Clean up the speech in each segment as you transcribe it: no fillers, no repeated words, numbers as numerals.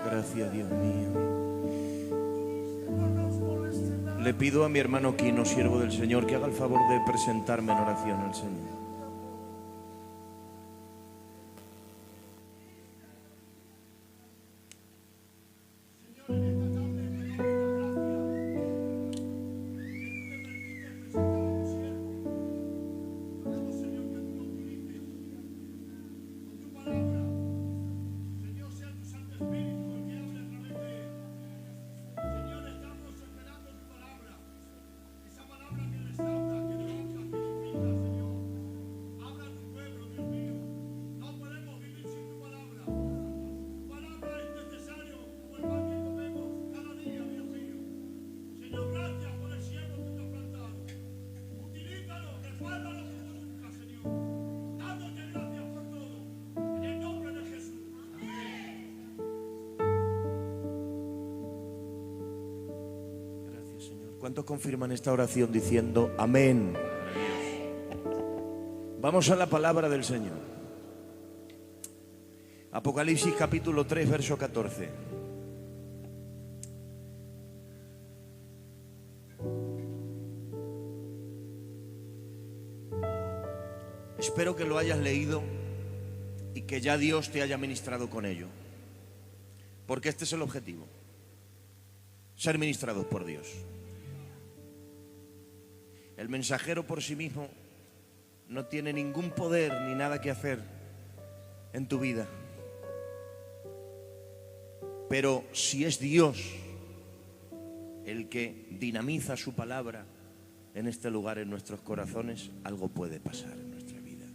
Gracias, Dios mío. Le pido a mi hermano Quino, siervo del Señor, que haga el favor de presentarme en oración al Señor. ¿Cuántos confirman esta oración diciendo amén? Vamos a la palabra del Señor. Apocalipsis capítulo 3, verso 14. Espero que lo hayas leído y que ya Dios te haya ministrado con ello, porque este es el objetivo: ser ministrados por Dios. El mensajero por sí mismo no tiene ningún poder ni nada que hacer en tu vida. Pero si es Dios el que dinamiza su palabra en este lugar, en nuestros corazones, algo puede pasar en nuestra vida.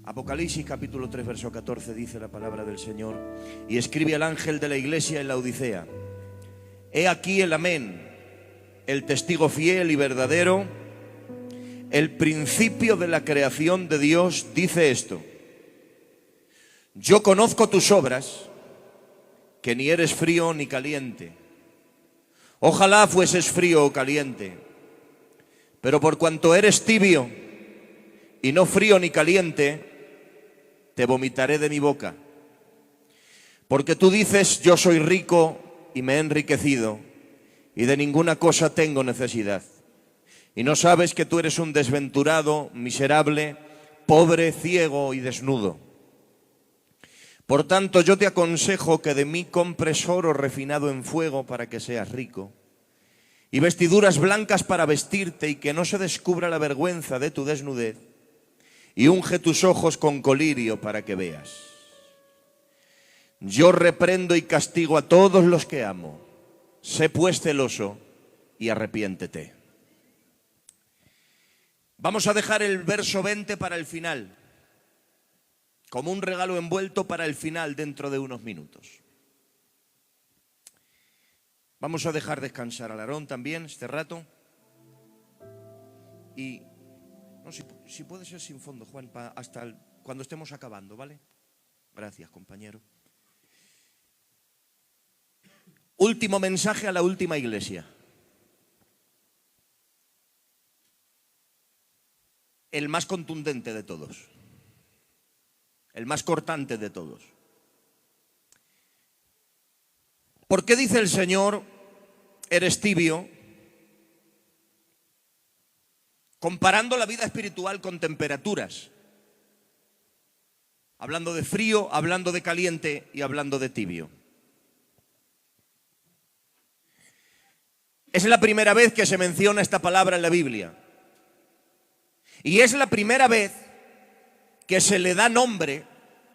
Apocalipsis capítulo 3, verso 14 dice la palabra del Señor: y escribe al ángel de la iglesia en la Odisea: he aquí el amén, el testigo fiel y verdadero, el principio de la creación de Dios, dice esto: yo conozco tus obras, que ni eres frío ni caliente. Ojalá fueses frío o caliente, pero por cuanto eres tibio y no frío ni caliente, te vomitaré de mi boca. Porque tú dices: yo soy rico y me he enriquecido, y de ninguna cosa tengo necesidad. Y no sabes que tú eres un desventurado, miserable, pobre, ciego y desnudo. Por tanto, yo te aconsejo que de mí compres oro refinado en fuego para que seas rico, y vestiduras blancas para vestirte y que no se descubra la vergüenza de tu desnudez, y unge tus ojos con colirio para que veas. Yo reprendo y castigo a todos los que amo. Sé pues celoso y arrepiéntete. Vamos a dejar el verso 20 para el final, como un regalo envuelto para el final dentro de unos minutos. Vamos a dejar descansar al Aarón también este rato. Y no, si puede ser sin fondo, Juan, hasta cuando estemos acabando, ¿vale? Gracias, compañero. Último mensaje a la última iglesia. El más contundente de todos. El más cortante de todos. ¿Por qué dice el Señor: eres tibio? Comparando la vida espiritual con temperaturas. Hablando de frío, hablando de caliente y hablando de tibio. Es la primera vez que se menciona esta palabra en la Biblia. Y es la primera vez que se le da nombre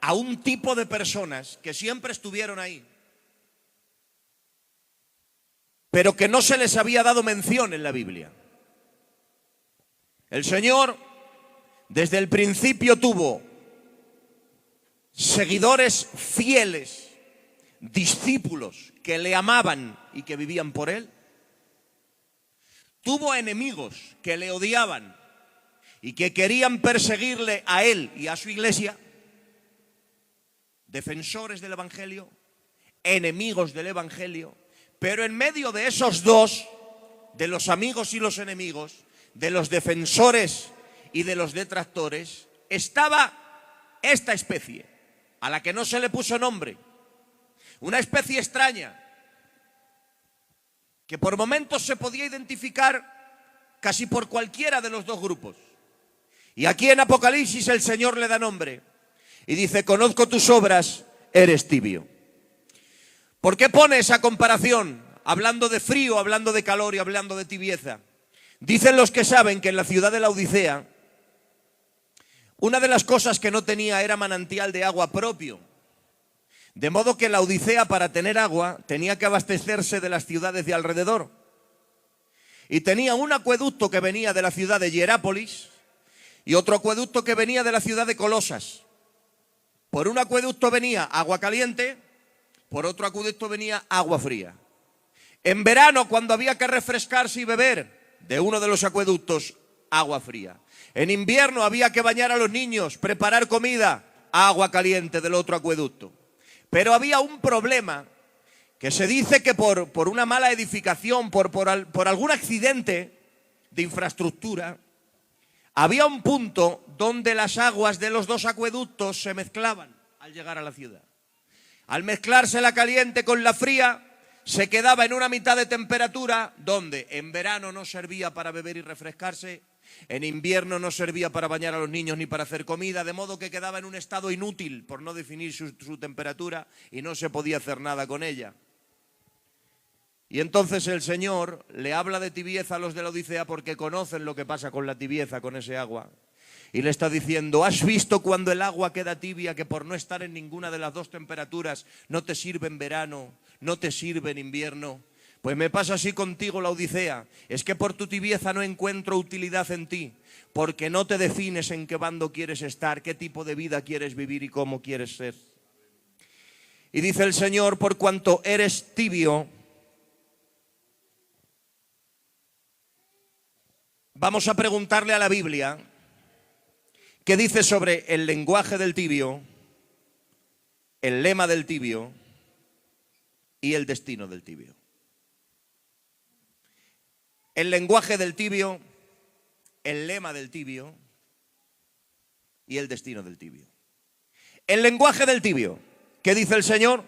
a un tipo de personas que siempre estuvieron ahí, pero que no se les había dado mención en la Biblia. El Señor desde el principio tuvo seguidores fieles, discípulos que le amaban y que vivían por Él. Tuvo enemigos que le odiaban y que querían perseguirle a Él y a su iglesia. Defensores del Evangelio, enemigos del Evangelio. Pero en medio de esos dos, de los amigos y los enemigos, de los defensores y de los detractores, estaba esta especie, a la que no se le puso nombre, una especie extraña, que por momentos se podía identificar casi por cualquiera de los dos grupos. Y aquí en Apocalipsis el Señor le da nombre y dice: conozco tus obras, eres tibio. ¿Por qué pone esa comparación? Hablando de frío, hablando de calor y hablando de tibieza. Dicen los que saben que en la ciudad de Laodicea, una de las cosas que no tenía era manantial de agua propio. De modo que Laodicea, para tener agua, tenía que abastecerse de las ciudades de alrededor. Y tenía un acueducto que venía de la ciudad de Hierápolis y otro acueducto que venía de la ciudad de Colosas. Por un acueducto venía agua caliente, por otro acueducto venía agua fría. En verano, cuando había que refrescarse y beber, de uno de los acueductos, agua fría. En invierno había que bañar a los niños, preparar comida, agua caliente del otro acueducto. Pero había un problema, que se dice que por una mala edificación, por algún accidente de infraestructura, había un punto donde las aguas de los dos acueductos se mezclaban al llegar a la ciudad. Al mezclarse la caliente con la fría, se quedaba en una mitad de temperatura donde en verano no servía para beber y refrescarse, en invierno no servía para bañar a los niños ni para hacer comida, de modo que quedaba en un estado inútil por no definir su temperatura y no se podía hacer nada con ella. Y entonces el Señor le habla de tibieza a los de Laodicea porque conocen lo que pasa con la tibieza, con ese agua. Y le está diciendo: ¿has visto cuando el agua queda tibia, que por no estar en ninguna de las dos temperaturas no te sirve en verano, no te sirve en invierno? Pues me pasa así contigo, Laodicea. Es que por tu tibieza no encuentro utilidad en ti, porque no te defines en qué bando quieres estar, qué tipo de vida quieres vivir y cómo quieres ser. Y dice el Señor: por cuanto eres tibio, vamos a preguntarle a la Biblia qué dice sobre el lenguaje del tibio, el lema del tibio y el destino del tibio. El lenguaje del tibio, el lema del tibio y el destino del tibio. El lenguaje del tibio, ¿qué dice el Señor?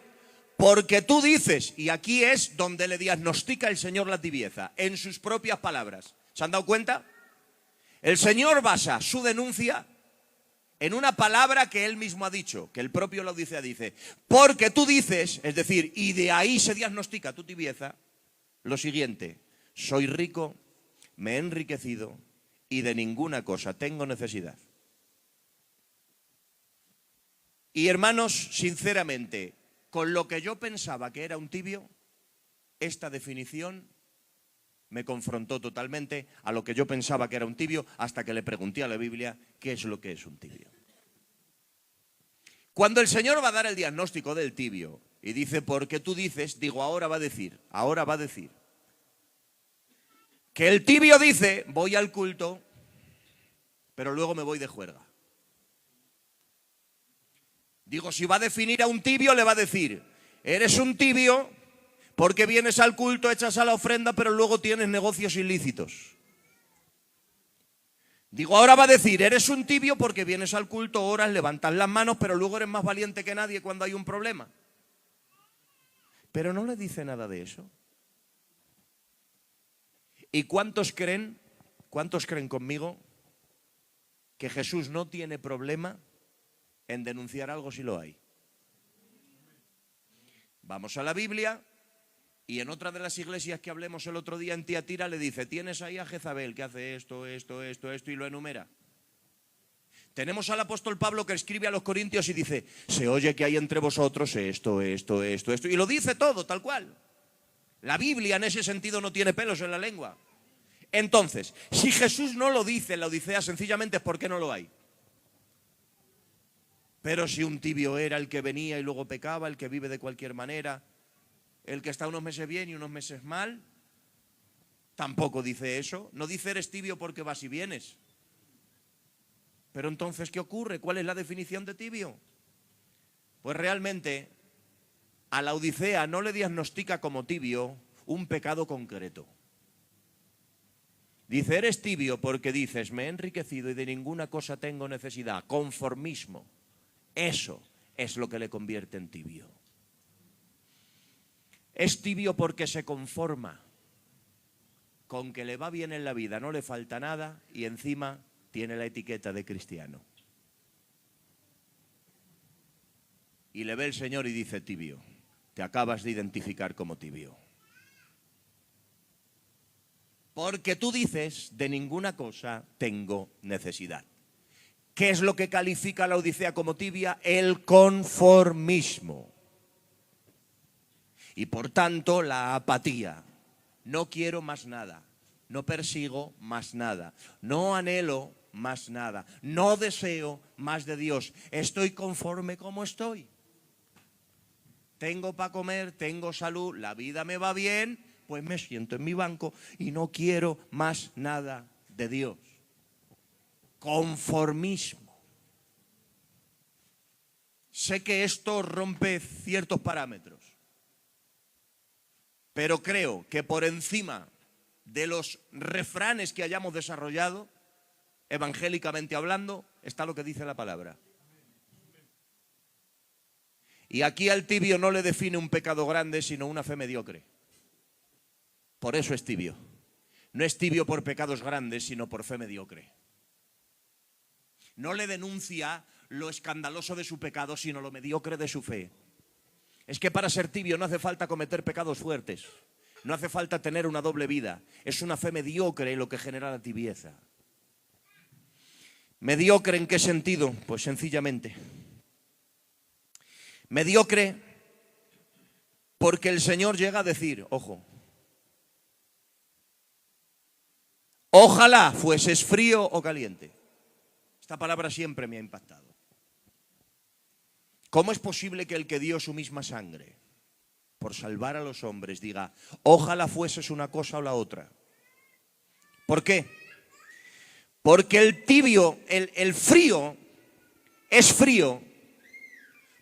Porque tú dices, y aquí es donde le diagnostica el Señor la tibieza, en sus propias palabras. ¿Se han dado cuenta? El Señor basa su denuncia en una palabra que Él mismo ha dicho, que el propio Laodicea dice. Porque tú dices, es decir, y de ahí se diagnostica tu tibieza, lo siguiente: soy rico, me he enriquecido y de ninguna cosa tengo necesidad. Y hermanos, sinceramente, con lo que yo pensaba que era un tibio, esta definición me confrontó totalmente a lo que yo pensaba que era un tibio, hasta que le pregunté a la Biblia qué es lo que es un tibio. Cuando el Señor va a dar el diagnóstico del tibio y dice: porque tú dices, digo, ahora va a decir que el tibio dice: voy al culto, pero luego me voy de juerga. Digo, si va a definir a un tibio, le va a decir: eres un tibio porque vienes al culto, echas a la ofrenda, pero luego tienes negocios ilícitos. Digo, ahora va a decir: eres un tibio porque vienes al culto, oras, levantas las manos, pero luego eres más valiente que nadie cuando hay un problema. Pero no le dice nada de eso. ¿Y cuántos creen conmigo que Jesús no tiene problema en denunciar algo si lo hay? Vamos a la Biblia. Y en otra de las iglesias que hablemos el otro día en Tiatira le dice: tienes ahí a Jezabel que hace esto, y lo enumera. Tenemos al apóstol Pablo que escribe a los Corintios y dice: se oye que hay entre vosotros esto, y lo dice todo tal cual. La Biblia en ese sentido no tiene pelos en la lengua. Entonces, si Jesús no lo dice en la Odisea, sencillamente es porque no lo hay. Pero si un tibio era el que venía y luego pecaba, el que vive de cualquier manera, el que está unos meses bien y unos meses mal, tampoco dice eso. No dice eres tibio porque vas y vienes. Pero entonces, ¿qué ocurre? ¿Cuál es la definición de tibio? Pues realmente a la Odisea no le diagnostica como tibio un pecado concreto. Dice: eres tibio porque dices: me he enriquecido y de ninguna cosa tengo necesidad. Conformismo. Eso es lo que le convierte en tibio. Es tibio porque se conforma con que le va bien en la vida, no le falta nada y encima tiene la etiqueta de cristiano. Y le ve el Señor y dice: tibio, te acabas de identificar como tibio. Porque tú dices: de ninguna cosa tengo necesidad. ¿Qué es lo que califica a la Odisea como tibia? El conformismo. Y por tanto la apatía. No quiero más nada, no persigo más nada, no anhelo más nada, no deseo más de Dios. Estoy conforme como estoy. Tengo para comer, tengo salud, la vida me va bien, pues me siento en mi banco y no quiero más nada de Dios. Conformismo. Sé que esto rompe ciertos parámetros, pero creo que por encima de los refranes que hayamos desarrollado, evangélicamente hablando, está lo que dice la palabra. Y aquí al tibio no le define un pecado grande, sino una fe mediocre. Por eso es tibio. No es tibio por pecados grandes, sino por fe mediocre. No le denuncia lo escandaloso de su pecado, sino lo mediocre de su fe. Es que para ser tibio no hace falta cometer pecados fuertes. No hace falta tener una doble vida. Es una fe mediocre lo que genera la tibieza. ¿Mediocre en qué sentido? Pues sencillamente. Mediocre porque el Señor llega a decir, ojo, ojalá fueses frío o caliente. Esta palabra siempre me ha impactado. ¿Cómo es posible que el que dio su misma sangre por salvar a los hombres diga, ojalá fueses una cosa o la otra? ¿Por qué? Porque el tibio, el frío, es frío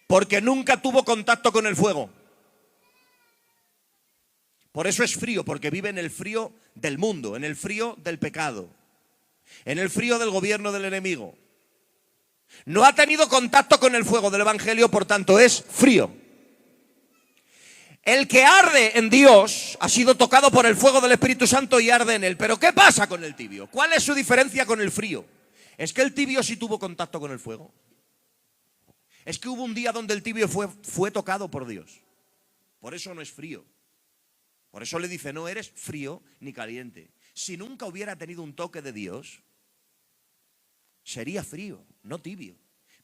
porque nunca tuvo contacto con el fuego. Por eso es frío, porque vive en el frío del mundo, en el frío del pecado, en el frío del gobierno del enemigo. No ha tenido contacto con el fuego del evangelio, por tanto es frío. El que arde en Dios ha sido tocado por el fuego del Espíritu Santo y arde en él. Pero ¿qué pasa con el tibio? ¿Cuál es su diferencia con el frío? Es que el tibio sí tuvo contacto con el fuego. Es que hubo un día donde el tibio fue tocado por Dios. Por eso no es frío. Por eso le dice, no eres frío ni caliente. Si nunca hubiera tenido un toque de Dios, sería frío, no tibio.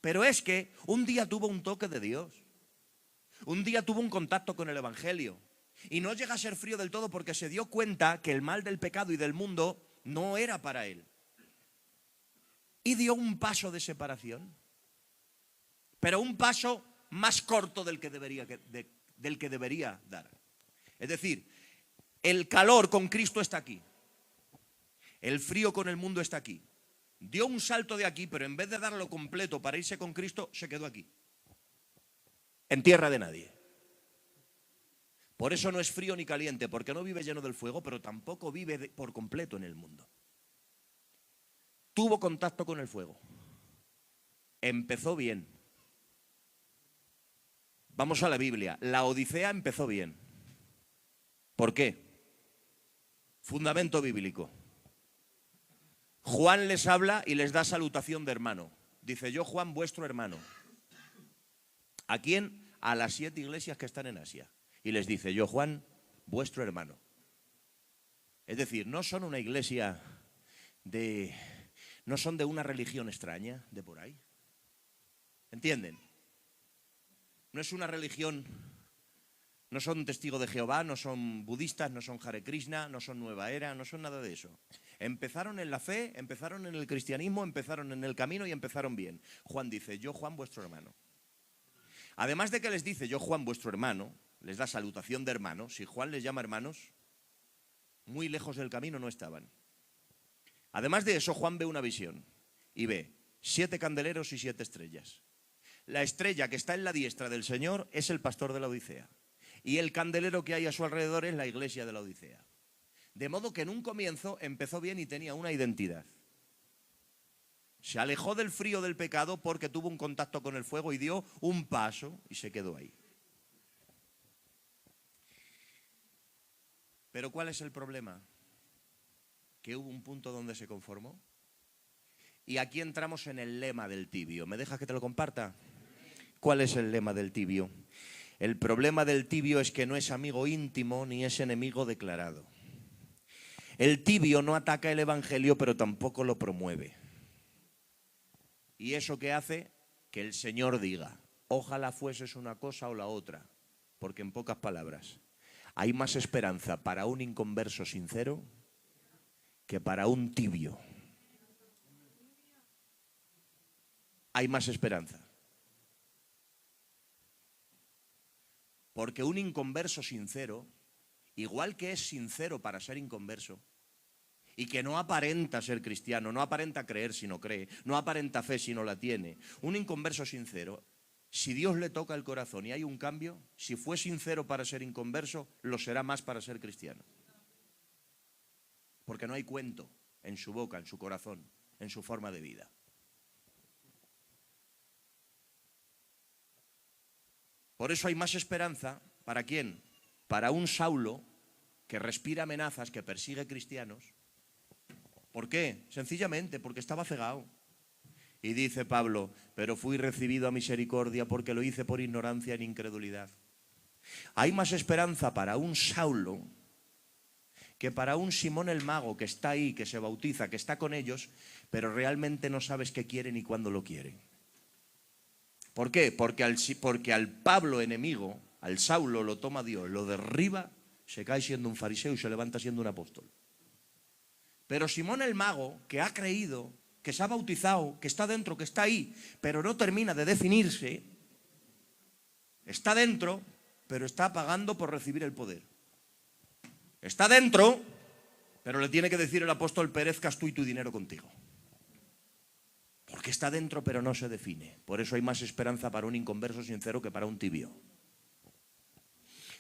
Pero es que un día tuvo un toque de Dios. Un día tuvo un contacto con el evangelio. Y no llega a ser frío del todo porque se dio cuenta que el mal del pecado y del mundo no era para él. Y dio un paso de separación. Pero un paso más corto del que debería dar. Es decir, el calor con Cristo está aquí. El frío con el mundo está aquí. Dio un salto de aquí, pero en vez de darlo completo para irse con Cristo, se quedó aquí. En tierra de nadie. Por eso no es frío ni caliente, porque no vive lleno del fuego, pero tampoco vive por completo en el mundo. Tuvo contacto con el fuego. Empezó bien. Vamos a la Biblia. La Odisea empezó bien. ¿Por qué? Fundamento bíblico. Juan les habla y les da salutación de hermano. Dice, yo Juan, vuestro hermano. ¿A quién? A las 7 iglesias que están en Asia. Y les dice, yo Juan, vuestro hermano. Es decir, no son una iglesia no son de una religión extraña de por ahí. ¿Entienden? No es una religión, no son testigos de Jehová, no son budistas, no son Hare Krishna, no son Nueva Era, no son nada de eso. Empezaron en la fe, empezaron en el cristianismo, empezaron en el camino y empezaron bien. Juan dice, yo Juan, vuestro hermano. Además de que les dice, yo Juan, vuestro hermano, les da salutación de hermano. Si Juan les llama hermanos, muy lejos del camino no estaban. Además de eso, Juan ve una visión y ve 7 candeleros y 7 estrellas. La estrella que está en la diestra del Señor es el pastor de la Odisea. Y el candelero que hay a su alrededor es la iglesia de la Odisea. De modo que en un comienzo empezó bien y tenía una identidad. Se alejó del frío del pecado porque tuvo un contacto con el fuego y dio un paso y se quedó ahí. Pero ¿cuál es el problema? Que hubo un punto donde se conformó. Y aquí entramos en el lema del tibio. ¿Me dejas que te lo comparta? ¿Cuál es el lema del tibio? El problema del tibio es que no es amigo íntimo ni es enemigo declarado. El tibio no ataca el evangelio, pero tampoco lo promueve. ¿Y eso qué hace? Que el Señor diga, ojalá fueses una cosa o la otra. Porque en pocas palabras, hay más esperanza para un inconverso sincero que para un tibio. Hay más esperanza. Porque un inconverso sincero, igual que es sincero para ser inconverso, y que no aparenta ser cristiano, no aparenta creer si no cree, no aparenta fe si no la tiene, un inconverso sincero, si Dios le toca el corazón y hay un cambio, si fue sincero para ser inconverso, lo será más para ser cristiano. Porque no hay cuento en su boca, en su corazón, en su forma de vida. Por eso hay más esperanza, ¿para quién? Para un Saulo que respira amenazas, que persigue cristianos. ¿Por qué? Sencillamente porque estaba cegado. Y dice Pablo, pero fui recibido a misericordia porque lo hice por ignorancia en incredulidad. Hay más esperanza para un Saulo que para un Simón el Mago que está ahí, que se bautiza, que está con ellos, pero realmente no sabes qué quiere ni cuándo lo quiere. ¿Por qué? Porque al Pablo enemigo, al Saulo lo toma Dios, lo derriba, se cae siendo un fariseo y se levanta siendo un apóstol. Pero Simón el Mago, que ha creído, que se ha bautizado, que está dentro, que está ahí, pero no termina de definirse, está dentro, pero está pagando por recibir el poder. Está dentro, pero le tiene que decir el apóstol, perezcas tú y tu dinero contigo. Porque está dentro, pero no se define. Por eso hay más esperanza para un inconverso sincero que para un tibio.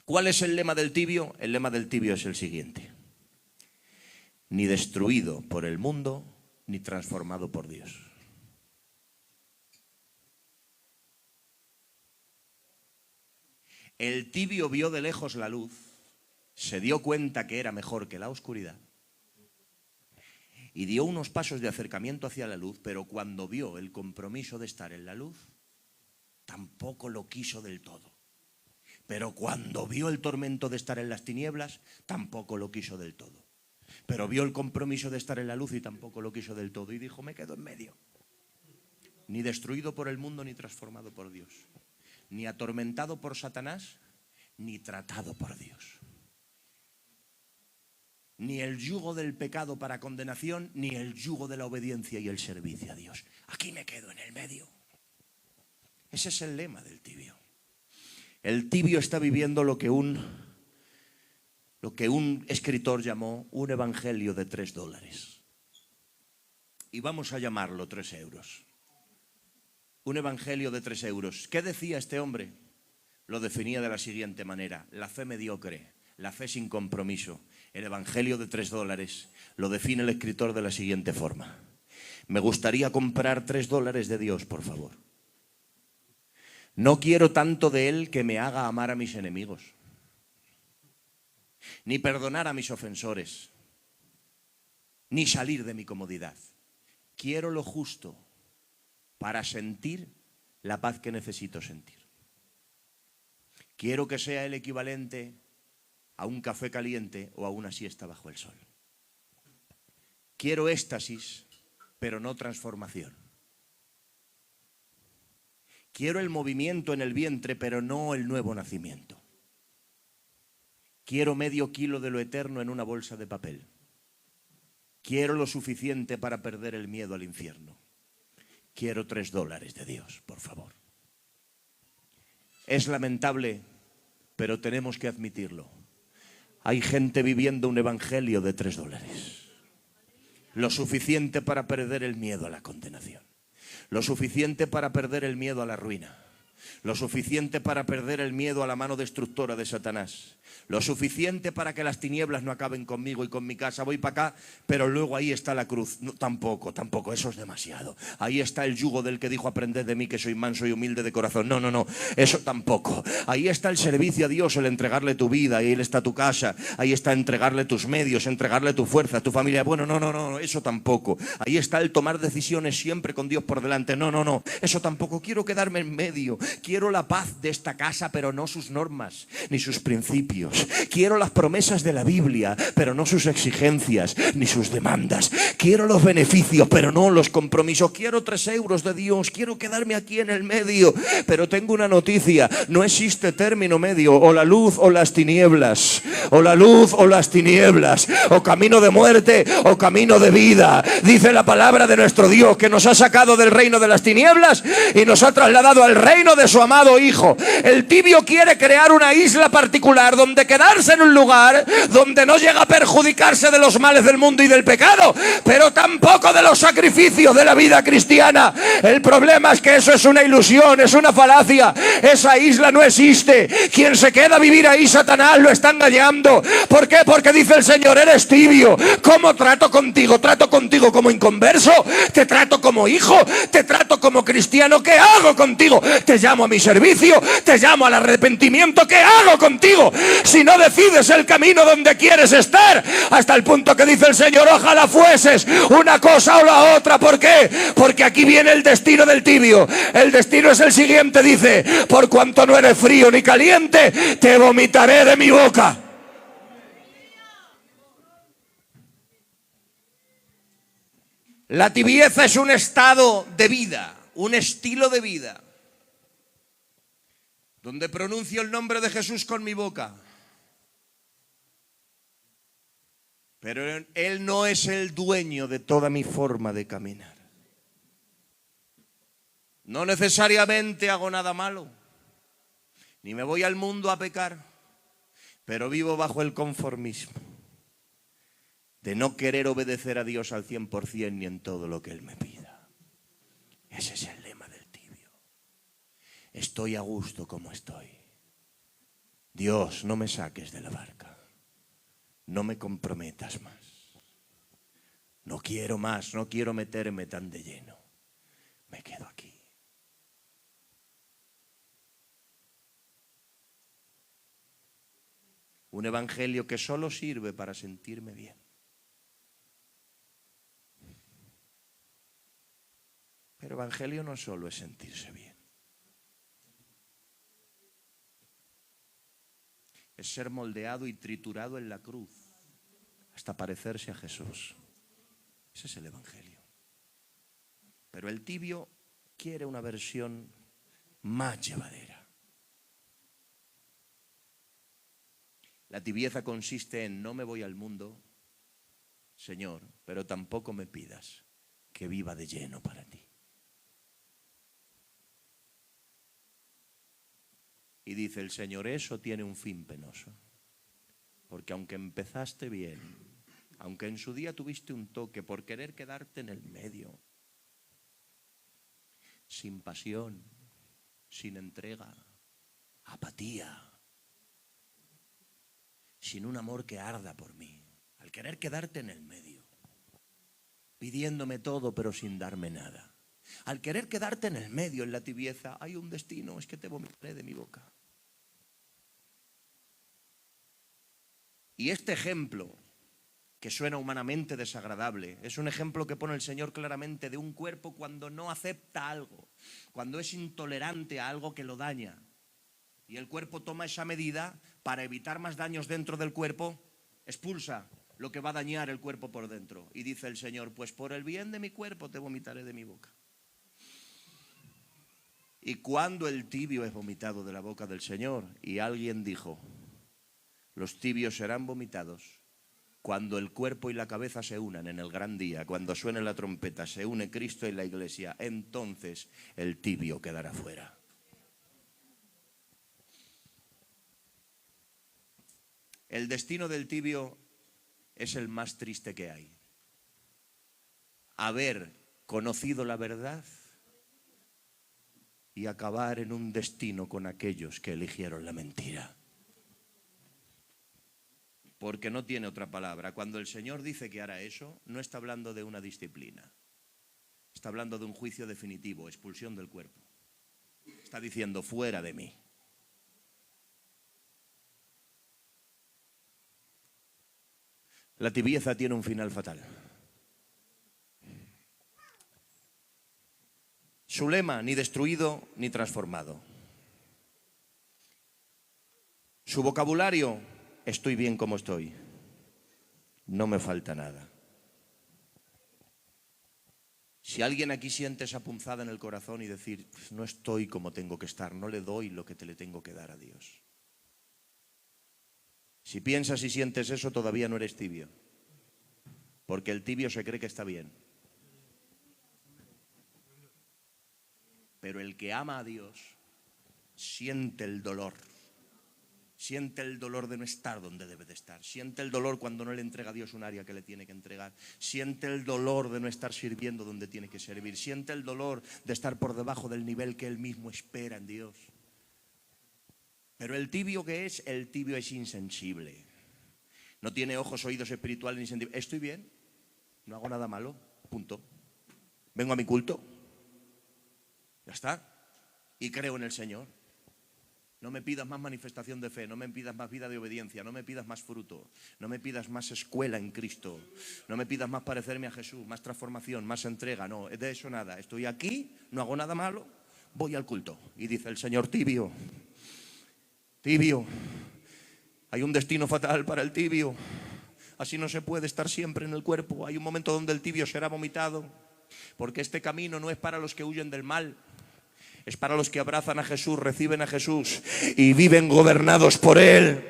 ¿Cuál es el lema del tibio? El lema del tibio es el siguiente: ni destruido por el mundo, ni transformado por Dios. El tibio vio de lejos la luz, se dio cuenta que era mejor que la oscuridad y dio unos pasos de acercamiento hacia la luz, pero cuando vio el compromiso de estar en la luz, tampoco lo quiso del todo. Pero cuando vio el tormento de estar en las tinieblas, tampoco lo quiso del todo. Pero vio el compromiso de estar en la luz y tampoco lo quiso del todo. Y dijo, me quedo en medio. Ni destruido por el mundo, ni transformado por Dios. Ni atormentado por Satanás, ni tratado por Dios. Ni el yugo del pecado para condenación, ni el yugo de la obediencia y el servicio a Dios. Aquí me quedo en el medio. Ese es el lema del tibio. El tibio está viviendo lo que un escritor llamó un evangelio de $3. Y vamos a llamarlo 3 euros. Un evangelio de 3 euros. ¿Qué decía este hombre? Lo definía de la siguiente manera: la fe mediocre, la fe sin compromiso. El evangelio de $3 lo define el escritor de la siguiente forma: me gustaría comprar $3 de Dios, por favor. No quiero tanto de Él que me haga amar a mis enemigos, ni perdonar a mis ofensores, ni salir de mi comodidad. Quiero lo justo para sentir la paz que necesito sentir. Quiero que sea el equivalente a un café caliente o a una siesta bajo el sol. Quiero éxtasis, pero no transformación. Quiero el movimiento en el vientre, pero no el nuevo nacimiento. Quiero medio kilo de lo eterno en una bolsa de papel. Quiero lo suficiente para perder el miedo al infierno. Quiero $3 de Dios, por favor. Es lamentable, pero tenemos que admitirlo. Hay gente viviendo un evangelio de $3. Lo suficiente para perder el miedo a la condenación. Lo suficiente para perder el miedo a la ruina. Lo suficiente para perder el miedo a la mano destructora de Satanás. Lo suficiente para que las tinieblas no acaben conmigo y con mi casa. Voy para acá, pero luego ahí está la cruz. No, tampoco, eso es demasiado. Ahí está el yugo del que dijo: aprended de mí que soy manso y humilde de corazón. No, eso tampoco. Ahí está el servicio a Dios, el entregarle tu vida. Ahí está tu casa. Ahí está entregarle tus medios, entregarle tu fuerza, tu familia. Bueno, no, eso tampoco. Ahí está el tomar decisiones siempre con Dios por delante. No, eso tampoco. Quiero quedarme en medio. Quiero la paz de esta casa, pero no sus normas ni sus principios. Quiero las promesas de la Biblia, pero no sus exigencias ni sus demandas. Quiero los beneficios, pero no los compromisos. Quiero 3 euros de Dios. Quiero quedarme aquí en el medio. Pero tengo una noticia: no existe término medio. O la luz o las tinieblas. O la luz o las tinieblas. O camino de muerte o camino de vida. Dice la palabra de nuestro Dios, que nos ha sacado del reino de las tinieblas y nos ha trasladado al reino de su amado Hijo. El tibio quiere crear una isla particular donde quedarse en un lugar donde no llega a perjudicarse de los males del mundo y del pecado, pero tampoco de los sacrificios de la vida cristiana. El problema es que eso es una ilusión, es una falacia. Esa isla no existe. Quien se queda a vivir ahí, Satanás lo está engañando. ¿Por qué? Porque dice el Señor: eres tibio. ¿Cómo trato contigo? ¿Trato contigo como inconverso? ¿Te trato como hijo? ¿Te trato como cristiano? ¿Qué hago contigo? ¿Te llamo a mi servicio? ¿Te llamo al arrepentimiento? ¿Qué hago contigo? Si no decides el camino donde quieres estar, hasta el punto que dice el Señor: ojalá fueses una cosa o la otra. ¿Por qué? Porque aquí viene el destino del tibio. El destino es el siguiente, dice: por cuanto no eres frío ni caliente, te vomitaré de mi boca. La tibieza es un estado de vida, un estilo de vida, donde pronuncio el nombre de Jesús con mi boca, pero Él no es el dueño de toda mi forma de caminar. No necesariamente hago nada malo, ni me voy al mundo a pecar, pero vivo bajo el conformismo de no querer obedecer a Dios al 100% ni en todo lo que Él me pida. Ese es el lema del tibio. Estoy a gusto como estoy. Dios, no me saques de la barca. No me comprometas más. No quiero más, no quiero meterme tan de lleno. Me quedo aquí. Un evangelio que solo sirve para sentirme bien. Pero evangelio no solo es sentirse bien. Es ser moldeado y triturado en la cruz hasta parecerse a Jesús. Ese es el evangelio. Pero el tibio quiere una versión más llevadera. La tibieza consiste en: no me voy al mundo, Señor, pero tampoco me pidas que viva de lleno para ti. Y dice el Señor: eso tiene un fin penoso. Porque aunque empezaste bien, aunque en su día tuviste un toque por querer quedarte en el medio, sin pasión, sin entrega, apatía, sin un amor que arda por mí, al querer quedarte en el medio, pidiéndome todo pero sin darme nada, al querer quedarte en el medio, en la tibieza, hay un destino: es que te vomitaré de mi boca. Y este ejemplo, que suena humanamente desagradable, es un ejemplo que pone el Señor claramente de un cuerpo cuando no acepta algo, cuando es intolerante a algo que lo daña. Y el cuerpo toma esa medida para evitar más daños dentro del cuerpo, expulsa lo que va a dañar el cuerpo por dentro. Y dice el Señor: pues por el bien de mi cuerpo te vomitaré de mi boca. Y cuando el tibio es vomitado de la boca del Señor, y alguien dijo: los tibios serán vomitados cuando el cuerpo y la cabeza se unan en el gran día, cuando suene la trompeta, se une Cristo y la iglesia, entonces el tibio quedará fuera. El destino del tibio es el más triste que hay. Haber conocido la verdad y acabar en un destino con aquellos que eligieron la mentira. Porque no tiene otra palabra. Cuando el Señor dice que hará eso, no está hablando de una disciplina. Está hablando de un juicio definitivo, expulsión del cuerpo. Está diciendo, fuera de mí. La tibieza tiene un final fatal. Su lema, ni destruido ni transformado. Su vocabulario, estoy bien como estoy. No me falta nada. Si alguien aquí siente esa punzada en el corazón y decir, no estoy como tengo que estar, no le doy lo que le tengo que dar a Dios. Si piensas y sientes eso, todavía no eres tibio. Porque el tibio se cree que está bien. Pero el que ama a Dios siente el dolor. Siente el dolor de no estar donde debe de estar. Siente el dolor cuando no le entrega a Dios un área que le tiene que entregar. Siente el dolor de no estar sirviendo donde tiene que servir. Siente el dolor de estar por debajo del nivel que él mismo espera en Dios. Pero el tibio, ¿qué es? El tibio es insensible. No tiene ojos, oídos espirituales ni sentidos. Estoy bien, no hago nada malo, punto. Vengo a mi culto, ya está, y creo en el Señor. No me pidas más manifestación de fe, no me pidas más vida de obediencia, no me pidas más fruto, no me pidas más escuela en Cristo, no me pidas más parecerme a Jesús, más transformación, más entrega, no, de eso nada. Estoy aquí, no hago nada malo, voy al culto. Y dice el Señor, tibio, tibio, hay un destino fatal para el tibio. Así no se puede estar siempre en el cuerpo. Hay un momento donde el tibio será vomitado, porque este camino no es para los que huyen del mal. Es para los que abrazan a Jesús, reciben a Jesús y viven gobernados por Él.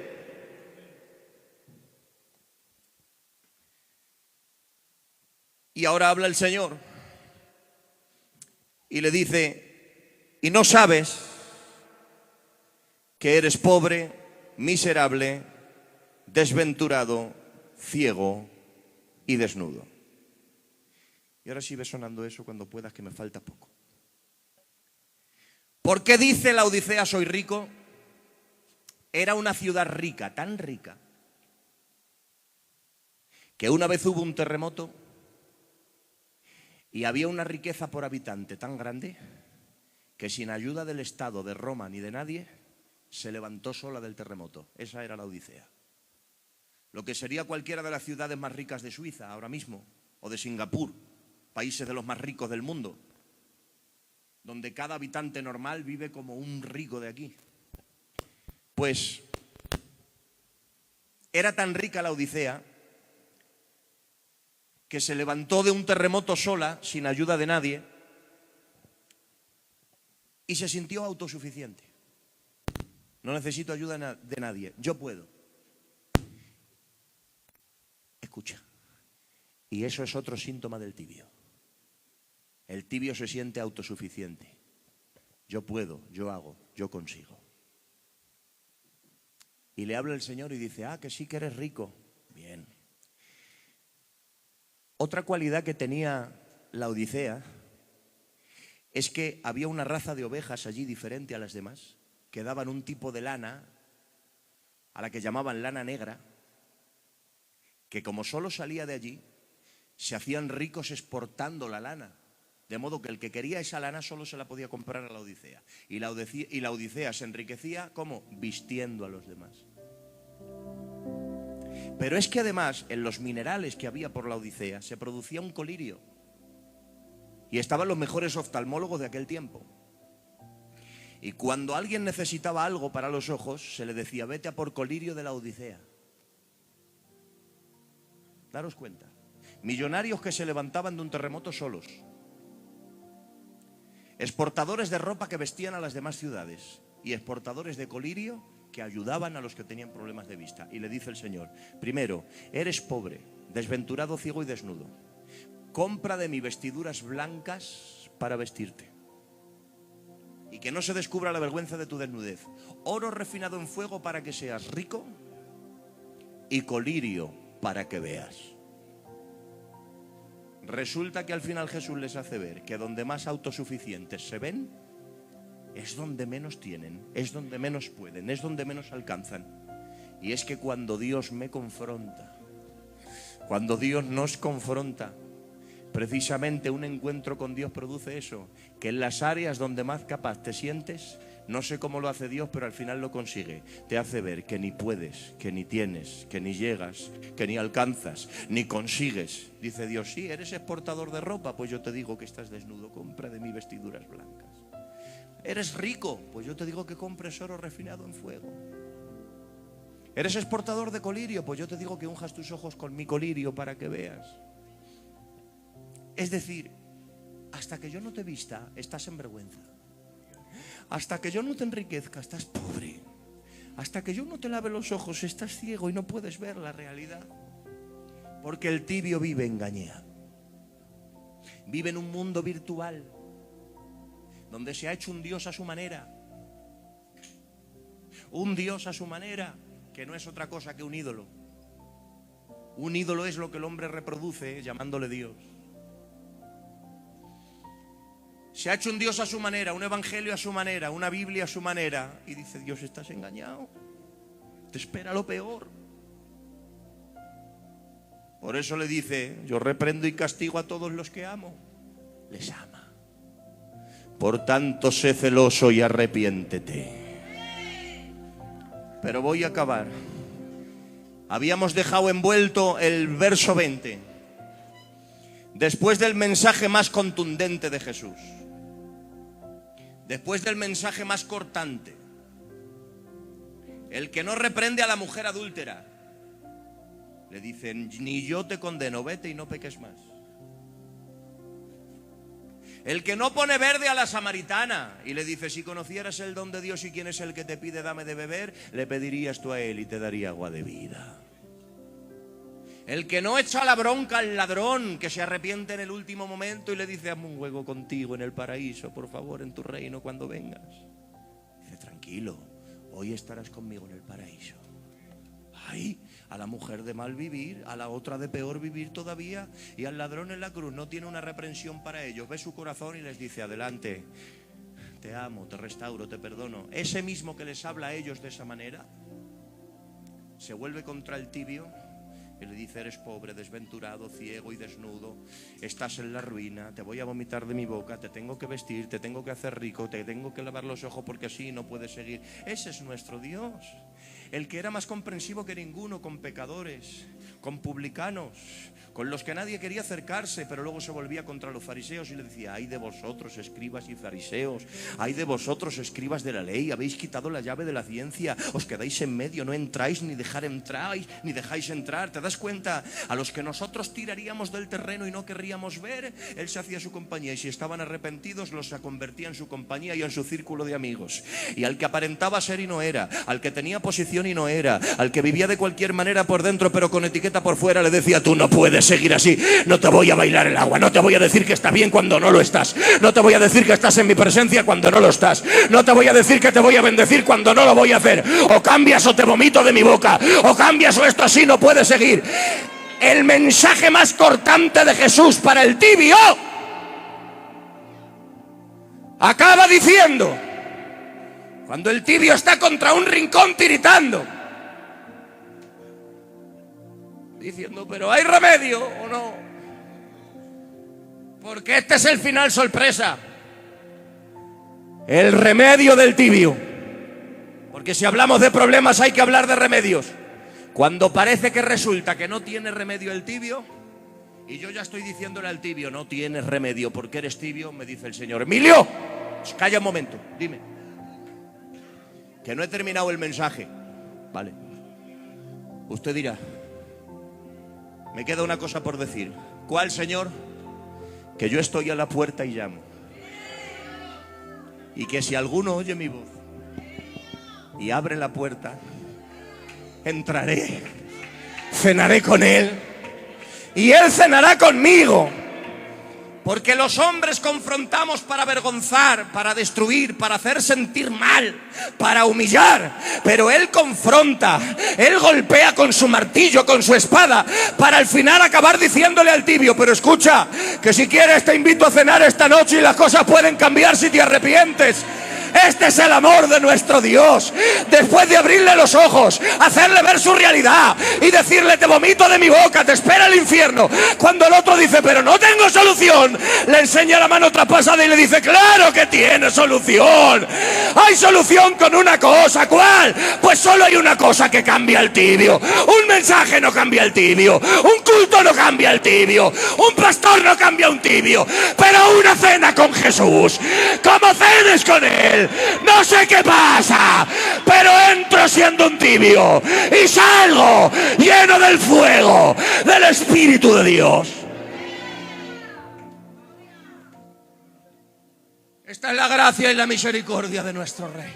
Y ahora habla el Señor y le dice, ¿y no sabes que eres pobre, miserable, desventurado, ciego y desnudo? Y ahora sí ve sonando eso cuando puedas, que me falta poco. ¿Por qué dice la Odisea soy rico? Era una ciudad rica, tan rica, que una vez hubo un terremoto y había una riqueza por habitante tan grande que sin ayuda del Estado, de Roma ni de nadie, se levantó sola del terremoto. Esa era la Odisea. Lo que sería cualquiera de las ciudades más ricas de Suiza ahora mismo, o de Singapur, países de los más ricos del mundo, donde cada habitante normal vive como un rico de aquí. Pues era tan rica la Odisea que se levantó de un terremoto sola, sin ayuda de nadie, y se sintió autosuficiente. No necesito ayuda de nadie, yo puedo. Escucha, y eso es otro síntoma del tibio. El tibio se siente autosuficiente. Yo puedo, yo hago, yo consigo. Y le habla el Señor y dice, que sí que eres rico. Bien. Otra cualidad que tenía la Odisea es que había una raza de ovejas allí diferente a las demás, que daban un tipo de lana, a la que llamaban lana negra, que como solo salía de allí, se hacían ricos exportando la lana. De modo que el que quería esa lana solo se la podía comprar a la Odisea. Y la Odisea se enriquecía, ¿cómo? Vistiendo a los demás. Pero es que además, en los minerales que había por la Odisea, se producía un colirio. Y estaban los mejores oftalmólogos de aquel tiempo. Y cuando alguien necesitaba algo para los ojos, se le decía, vete a por colirio de la Odisea. Daros cuenta. Millonarios que se levantaban de un terremoto solos. Exportadores de ropa que vestían a las demás ciudades y exportadores de colirio que ayudaban a los que tenían problemas de vista. Y le dice el Señor, primero, eres pobre, desventurado, ciego y desnudo. Compra de mí vestiduras blancas para vestirte y que no se descubra la vergüenza de tu desnudez. Oro refinado en fuego para que seas rico y colirio para que veas. Resulta que al final Jesús les hace ver que donde más autosuficientes se ven es donde menos tienen, es donde menos pueden, es donde menos alcanzan. Y es que cuando Dios me confronta, cuando Dios nos confronta, precisamente un encuentro con Dios produce eso, que en las áreas donde más capaz te sientes, no sé cómo lo hace Dios, pero al final lo consigue. Te hace ver que ni puedes, que ni tienes, que ni llegas, que ni alcanzas, ni consigues. Dice Dios, sí, eres exportador de ropa, pues yo te digo que estás desnudo, compra de mí vestiduras blancas. Eres rico, pues yo te digo que compres oro refinado en fuego. Eres exportador de colirio, pues yo te digo que unjas tus ojos con mi colirio para que veas. Es decir, hasta que yo no te vista, estás en vergüenza. Hasta que yo no te enriquezca, estás pobre. Hasta que yo no te lave los ojos, estás ciego y no puedes ver la realidad. Porque el tibio vive engañado. Vive en un mundo virtual, donde se ha hecho un Dios a su manera. Un Dios a su manera, que no es otra cosa que un ídolo. Un ídolo es lo que el hombre reproduce llamándole Dios. Se ha hecho un Dios a su manera, un evangelio a su manera, una Biblia a su manera. Y dice Dios, estás engañado. Te espera lo peor. Por eso le dice, yo reprendo y castigo a todos los que amo. Les ama. Por tanto, sé celoso y arrepiéntete. Pero voy a acabar. Habíamos dejado envuelto el verso 20. Después del mensaje más contundente de Jesús. Después del mensaje más cortante. El que no reprende a la mujer adúltera. Le dicen, ni yo te condeno, vete y no peques más. El que no pone verde a la samaritana y le dice, si conocieras el don de Dios y quién es el que te pide dame de beber, le pedirías tú a él y te daría agua de vida. El que no echa la bronca al ladrón que se arrepiente en el último momento y le dice, hazme un juego contigo en el paraíso, por favor, en tu reino cuando vengas. Dice, tranquilo, hoy estarás conmigo en el paraíso. Ay, a la mujer de mal vivir, a la otra de peor vivir todavía, y al ladrón en la cruz no tiene una reprensión para ellos. Ve su corazón y les dice, adelante, te amo, te restauro, te perdono. Ese mismo que les habla a ellos de esa manera, se vuelve contra el tibio y le dice, eres pobre, desventurado, ciego y desnudo, estás en la ruina, te voy a vomitar de mi boca, te tengo que vestir, te tengo que hacer rico, te tengo que lavar los ojos porque así no puedes seguir. Ese es nuestro Dios, el que era más comprensivo que ninguno con pecadores, con publicanos, con los que nadie quería acercarse, pero luego se volvía contra los fariseos y le decía, ay de vosotros, escribas y fariseos, ay de vosotros, escribas de la ley, habéis quitado la llave de la ciencia, os quedáis en medio, no entráis ni dejáis entrar. ¿Te das cuenta? A los que nosotros tiraríamos del terreno y no querríamos ver, él se hacía su compañía, y si estaban arrepentidos los convertía en su compañía y en su círculo de amigos. Y al que aparentaba ser y no era, al que tenía posición y no era, al que vivía de cualquier manera por dentro pero con etiqueta por fuera, le decía, tú no puedes seguir así, no te voy a bailar el agua, no te voy a decir que está bien cuando no lo estás, no te voy a decir que estás en mi presencia cuando no lo estás, no te voy a decir que te voy a bendecir cuando no lo voy a hacer. O cambias o te vomito de mi boca, o cambias o esto así no puede seguir. El mensaje más cortante de Jesús para el tibio acaba diciendo, cuando el tibio está contra un rincón tiritando, diciendo, pero ¿hay remedio o no? Porque este es el final sorpresa. El remedio del tibio. Porque si hablamos de problemas hay que hablar de remedios. Cuando parece que resulta que no tiene remedio el tibio, y yo ya estoy diciéndole al tibio, no tienes remedio porque eres tibio, me dice el Señor, Emilio, calla un momento, dime. Que no he terminado el mensaje. Vale. Usted dirá, me queda una cosa por decir. ¿Cuál, Señor? Que yo estoy a la puerta y llamo. Y que si alguno oye mi voz y abre la puerta, entraré, cenaré con él y él cenará conmigo. Porque los hombres confrontamos para avergonzar, para destruir, para hacer sentir mal, para humillar. Pero Él confronta, Él golpea con su martillo, con su espada, para al final acabar diciéndole al tibio, pero escucha, que si quieres te invito a cenar esta noche y las cosas pueden cambiar si te arrepientes. Este es el amor de nuestro Dios. Después de abrirle los ojos, hacerle ver su realidad y decirle: te vomito de mi boca, te espera el infierno. Cuando el otro dice: pero no tengo solución, le enseña la mano traspasada y le dice: claro que tiene solución. Hay solución con una cosa. ¿Cuál? Pues solo hay una cosa que cambia el tibio. Un mensaje no cambia el tibio, un culto no cambia el tibio, un pastor no cambia un tibio, pero una cena con Jesús. Como cenes con Él, no sé qué pasa, pero entro siendo un tibio y salgo lleno del fuego del Espíritu de Dios. Esta es la gracia y la misericordia de nuestro Rey.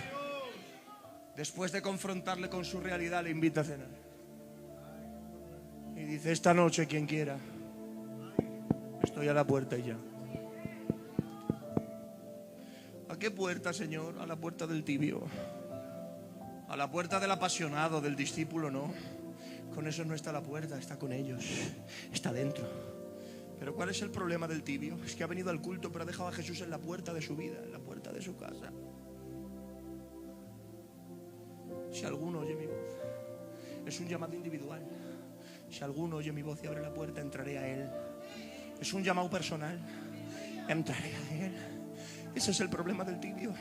Después de confrontarle con su realidad, le invita a cenar. Y dice: esta noche, quien quiera, estoy a la puerta y ya. ¿A qué puerta, Señor? A la puerta del tibio, a la puerta del apasionado, del discípulo, no. Con eso no está la puerta, está con ellos, está dentro. Pero ¿cuál es el problema del tibio? Es que ha venido al culto, pero ha dejado a Jesús en la puerta de su vida, en la puerta de su casa. Si alguno oye mi voz, es un llamado individual. Si alguno oye mi voz y abre la puerta, entraré a Él. Es un llamado personal. Entraré a Él. Ese es el problema del tibio.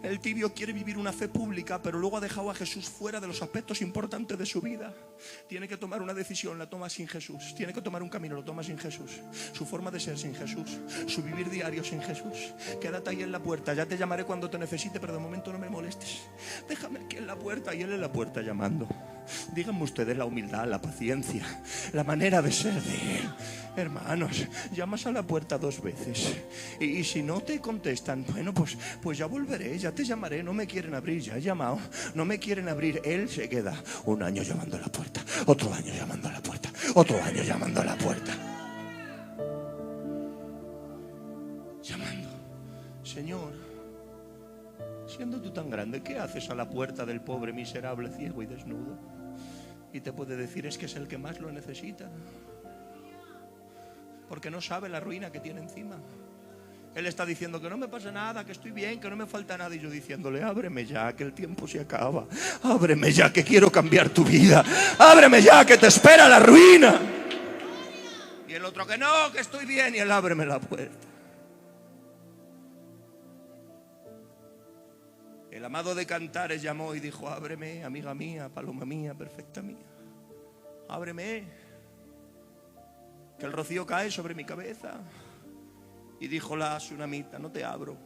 El tibio quiere vivir una fe pública, pero luego ha dejado a Jesús fuera de los aspectos importantes de su vida. Tiene que tomar una decisión, la toma sin Jesús. Tiene que tomar un camino, lo toma sin Jesús. Su forma de ser sin Jesús. Su vivir diario sin Jesús. Quédate ahí en la puerta, ya te llamaré cuando te necesite, pero de momento no me molestes. Déjame aquí en la puerta, y Él en la puerta llamando. Díganme ustedes la humildad, la paciencia, la manera de ser de Él. Hermanos, llamas a la puerta 2 veces y si no te contestan, bueno, pues ya volveré, ya te llamaré. No me quieren abrir, ya he llamado, no me quieren abrir. Él se queda un año llamando a la puerta, otro año llamando a la puerta, otro año llamando a la puerta, llamando. Señor, siendo tú tan grande, ¿qué haces a la puerta del pobre, miserable, ciego y desnudo? Y te puede decir: es que es el que más lo necesita, porque no sabe la ruina que tiene encima. Él está diciendo que no me pasa nada, que estoy bien, que no me falta nada. Y yo diciéndole: ábreme ya, que el tiempo se acaba. Ábreme ya, que quiero cambiar tu vida. Ábreme ya, que te espera la ruina. Y el otro: que no, que estoy bien. Y él: ábreme la puerta. El amado de Cantares llamó y dijo: ábreme, amiga mía, paloma mía, perfecta mía. Ábreme, que el rocío cae sobre mi cabeza. Y dijo la tsunamita: no te abro.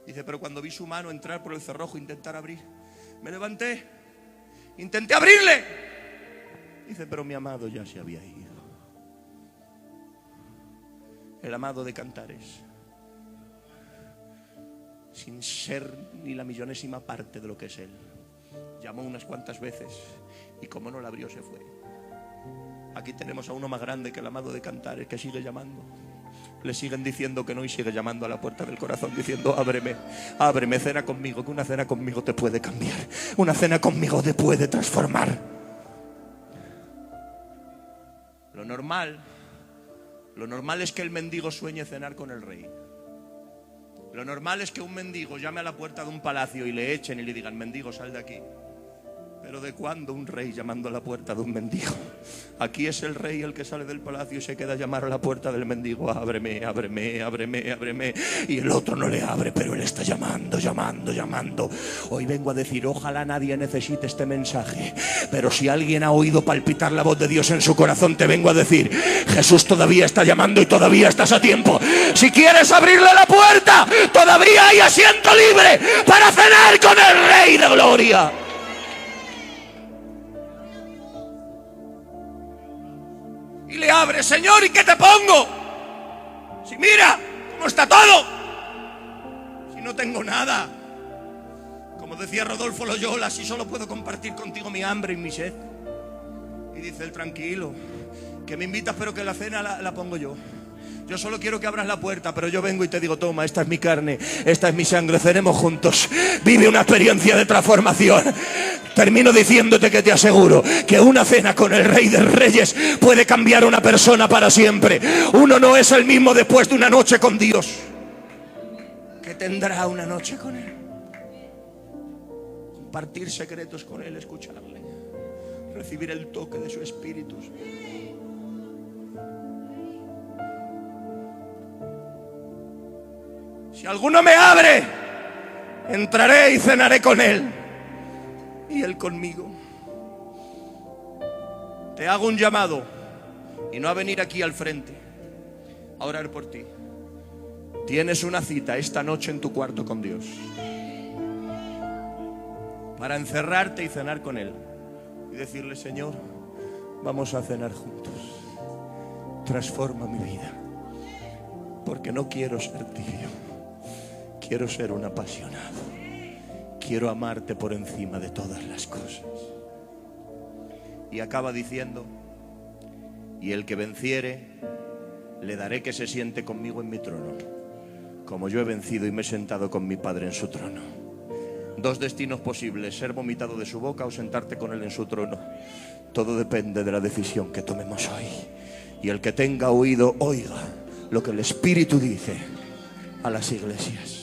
Dice: pero cuando vi su mano entrar por el cerrojo, intentar abrir, me levanté, intenté abrirle. Dice: pero mi amado ya se había ido. El amado de Cantares, sin ser ni la millonésima parte de lo que es Él, llamó unas cuantas veces y como no la abrió, se fue. Aquí tenemos a uno más grande que el amado de Cantares, que sigue llamando. Le siguen diciendo que no y sigue llamando a la puerta del corazón diciendo: ábreme, ábreme, cena conmigo, que una cena conmigo te puede cambiar, una cena conmigo te puede transformar. Lo normal es que el mendigo sueñe cenar con el rey. Lo normal es que un mendigo llame a la puerta de un palacio y le echen y le digan: mendigo, sal de aquí. Pero ¿de cuándo un rey llamando a la puerta de un mendigo? Aquí es el rey el que sale del palacio y se queda a llamar a la puerta del mendigo: ábreme, ábreme, ábreme, ábreme. Y el otro no le abre, pero él está llamando, llamando, llamando. Hoy vengo a decir: ojalá nadie necesite este mensaje, pero si alguien ha oído palpitar la voz de Dios en su corazón, te vengo a decir: Jesús todavía está llamando y todavía estás a tiempo. Si quieres abrirle la puerta, todavía hay asiento libre para cenar con el Rey de Gloria. Y le abre: Señor, ¿y qué te pongo? Si mira cómo está todo, si no tengo nada. Como decía Rodolfo Loyola: si solo puedo compartir contigo mi hambre y mi sed. Y dice él: tranquilo, que me invitas, pero que la cena la pongo yo. Yo solo quiero que abras la puerta, pero yo vengo y te digo: toma, esta es mi carne, esta es mi sangre, cenemos juntos. Vive una experiencia de transformación. Termino diciéndote que te aseguro que una cena con el Rey de Reyes puede cambiar a una persona para siempre. Uno no es el mismo después de una noche con Dios. ¿Qué tendrá una noche con Él? compartir secretos con Él, escucharle, recibir el toque de su Espíritu. Si alguno me abre, entraré y cenaré con Él y Él conmigo. Te hago un llamado, y no a venir aquí al frente a orar por ti. Tienes una cita esta noche en tu cuarto con Dios, para encerrarte y cenar con Él y decirle: Señor, vamos a cenar juntos. Transforma mi vida, porque no quiero ser tibio, quiero ser un apasionado. Quiero amarte por encima de todas las cosas. Y acaba diciendo: y el que venciere, le daré que se siente conmigo en mi trono, como yo he vencido y me he sentado con mi Padre en su trono. Dos destinos posibles: ser vomitado de su boca o sentarte con Él en su trono. Todo depende de la decisión que tomemos hoy. Y el que tenga oído, oiga lo que el Espíritu dice a las iglesias.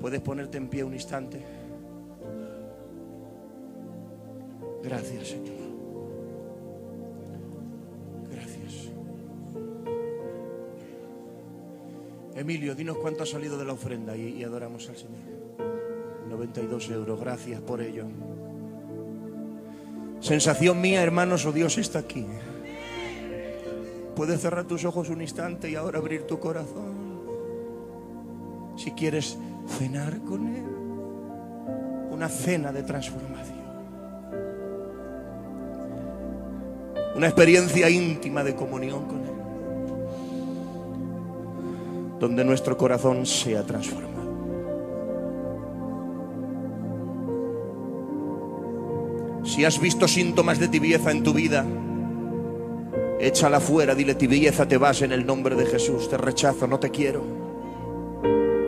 ¿Puedes ponerte en pie un instante? Gracias, Señor. Gracias. Emilio, dinos cuánto ha salido de la ofrenda y adoramos al Señor. 92 euros, gracias por ello. Sensación mía, hermanos, oh Dios está aquí. Puedes cerrar tus ojos un instante y ahora abrir tu corazón. Si quieres cenar con Él, una cena de transformación, una experiencia íntima de comunión con Él, donde nuestro corazón sea transformado. Si has visto síntomas de tibieza en tu vida, échala fuera, dile: tibieza, te vas en el nombre de Jesús. Te rechazo, no te quiero.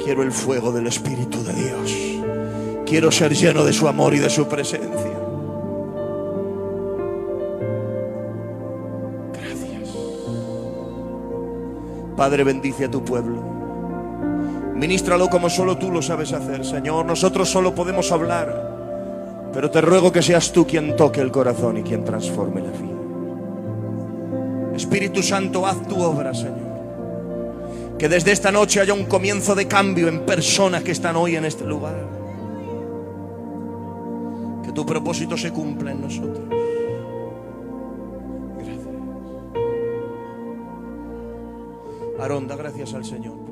Quiero el fuego del Espíritu de Dios. Quiero ser lleno de su amor y de su presencia. Gracias. Padre, bendice a tu pueblo. Ministralo como solo tú lo sabes hacer, Señor. Nosotros solo podemos hablar, pero te ruego que seas tú quien toque el corazón y quien transforme la vida. Espíritu Santo, haz tu obra, Señor. Que desde esta noche haya un comienzo de cambio en personas que están hoy en este lugar. Que tu propósito se cumpla en nosotros. Gracias. Aarón, da gracias al Señor.